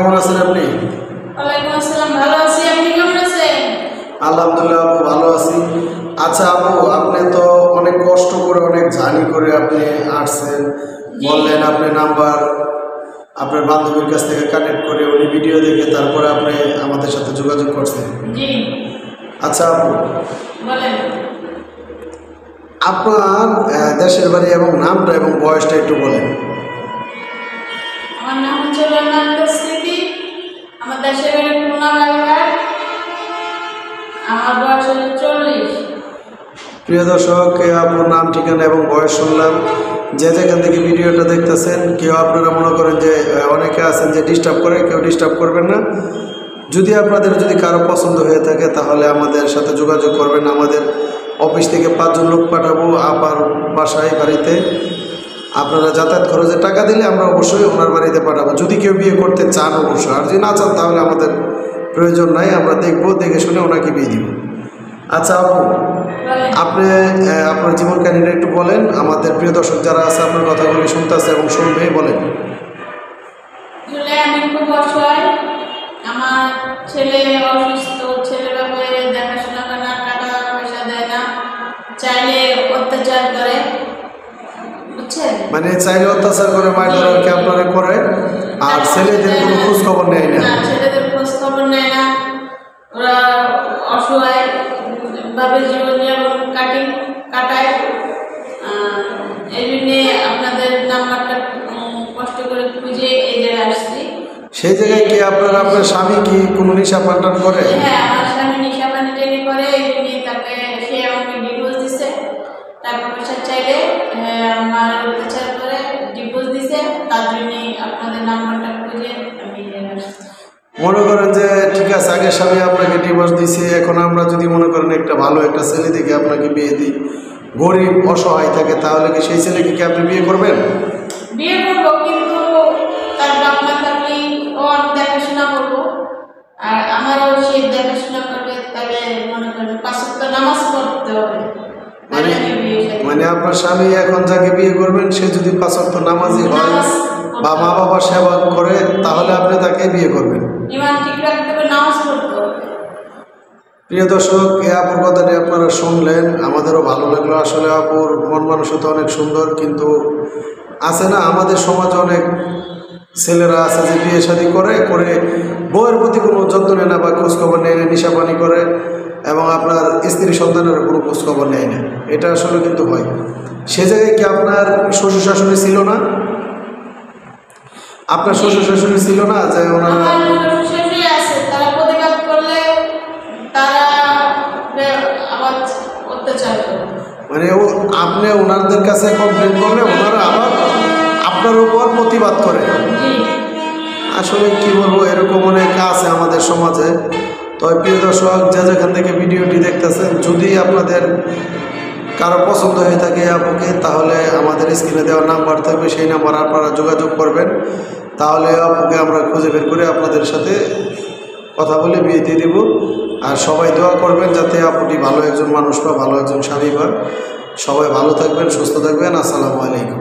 কেমন আছেন আপনি? ওয়ালাইকুম আসসালাম, ভালো আছি। আপনি কেমন আছেন? আলহামদুলিল্লাহ আপু, ভালো আছি। আচ্ছা আপু, আপনি তো অনেক কষ্ট করে অনেক জার্নি করে আপনি আসছেন, বললেন আপনি নাম্বার আপনার বান্ধবীর কাছ থেকে কানেক্ট করে উনি ভিডিও দেখে তারপরে আপনি আমাদের সাথে যোগাযোগ করছেন। জি আচ্ছা আপু, বলেন। আপনার দেশের বাড়ি এবং নামটা এবং বয়সটা একটু বলেন। আমার নাম হচ্ছে রোনাল্ড স্মৃতি, আমার দেশের বাড়ি খুলনা বাগেরহাট, আমার বয়স হচ্ছে 40। প্রিয় দর্শক, আপনার নাম, ঠিকানা এবং বয়স শুনলাম। যে যেখান থেকে ভিডিওটা দেখতেছেন, কেউ আপনারা মনে করেন যে অনেকে আছেন যে ডিস্টার্ব করে, কেউ ডিস্টার্ব করবেন না। যদি আপনাদের কারো পছন্দ হয়ে থাকে তাহলে আমাদের সাথে যোগাযোগ করবেন। আমাদের অফিস থেকে 5 জন লোক পাঠাবো আপার বাসায়, বাড়িতে। আপনারা যাতায়াত খরচে টাকা দিলে আমরা অবশ্যই ওনার বাড়িতে পাঠাবো, যদি কেউ বিয়ে করতে চান অবশ্যই। আর যদি না চান তাহলে আমাদের প্রয়োজন নাই, আমরা দেখবো, দেখে শুনে ওনাকে বিয়ে দিব। আচ্ছা আপু, আপনি আপনার জীবন কাহিনীটা একটু বলেন। আমাদের প্রিয় দর্শক যারা আছে আপনার কথাগুলি শুনতেছে এবং শুনবে, বলেন। আমি খুব অসহায়, আমার ছেলে অসুস্থ, ছেলে বাবা দেখাশোনা করে না, টাকা পয়সা দেয় না, চাইলে অত্যাচার করে, বুঝছেন? মানে চাইলে অত্যাচার করে, মারধর কি আপনারা করে, আর ছেলেদের কোনো খোঁজ খবর নেয় না। ছেলেদের খোঁজ খবর নেয় না, ওরা অসহায় ভাবে জীবনযাপন কাটায়। এই জন্যে আপনাদের নাম্বারটা কষ্ট করে খুঁজে এই জায়গায় আসছি। সেই জায়গায় কি আপনার স্বামী কি কোনো নেশা পাল্টান করে? হ্যাঁ, আমার স্বামী নেশা পানি টেনে করে, এই জন্যে তাকে সে আমাকে ডিভোর্স দিছে। টাকা পয়সা চাইলে আমার অত্যাচার করে ডিভোর্স দিছে, তার জন্যে আপনাদের নাম্বারটা খুঁজে আমি আসছি। মনে করেন যে ঠিক আছে, আগে স্বামী আপনাকে ডিভোর্স দিছে, এখন আমরা যদি মনে করেন একটা ভালো একটা ছেলে দেখে আপনাকে বিয়ে দিই, গরিব অসহায় থাকে, তাহলে কি সেই ছেলেকে কি আপনি বিয়ে করবেন? বিয়ে করবো, কিন্তু তার বাপ মা থাকলে ও আমি দেখাশোনা করবো, আর আমারও সে দেখাশোনা করবে। তাহলে মনে করেন 5 ওয়াক্ত নামাজ পড়তে হবে। মানে আপনার স্বামী এখন যাকে বিয়ে করবেন সে যদি 5 ওয়াক্ত নামাজি হয় বা মা বাবার সেবা করে, তাহলে আপনি তাকে বিয়ে করবেন। ইমান ঠিক রাখতে হবে, নামাজ পড়তে হবে। প্রিয় দর্শক, এই আপুর কথাটি আপনারা শুনলেন, আমাদেরও ভালো লাগলো। আসলে আপুর মন মানসিকতা অনেক সুন্দর, কিন্তু আছে না আমাদের সমাজে অনেক ছেলেরা আছে যে বিয়ে শাদী করে বউয়ের প্রতি কোনো যত্ন নেয় না বা খোঁজখবর নেয় না, নেশাপানি করে, এবং আপনার স্ত্রী সন্তানের কোনো খোঁজখবর নেয় না। এটা আসলে কিন্তু হয়। সে জায়গায় কি আপনার শ্বশুর শাশুড়ি ছিল না? আপনার শ্বশুর শাশুড়ি ছিল না যে ওনারা আছে, তারা প্রতিবাদ করলে তারা আবার অত্যাচার করে? মানে আপনি ওনাদের কাছে কমপ্লেন করলে ওনারা আবার আপনার উপর প্রতিবাদ করে? আসলে কি বলবো, এরকম অনেক আছে আমাদের সমাজে। তবে প্রিয় দর্শক, যে যেখান থেকে ভিডিওটি দেখতেছেন, যদি আপনাদের কারো পছন্দ হয়ে থাকে আপুকে, তাহলে আমাদের স্ক্রিনে দেওয়া নাম্বার থাকবে, সেই নাম্বার আপনারা যোগাযোগ করবেন। তাহলে আপুকে আমরা খুঁজে বের করে আপনাদের সাথে কথা বলে বিয়ে দিয়ে দেব। আর সবাই দোয়া করবেন যাতে আপুটি ভালো একজন মানুষ বা ভালো একজন স্বামী পান। সবাই ভালো থাকবেন, সুস্থ থাকবেন। আসসালামু আলাইকুম।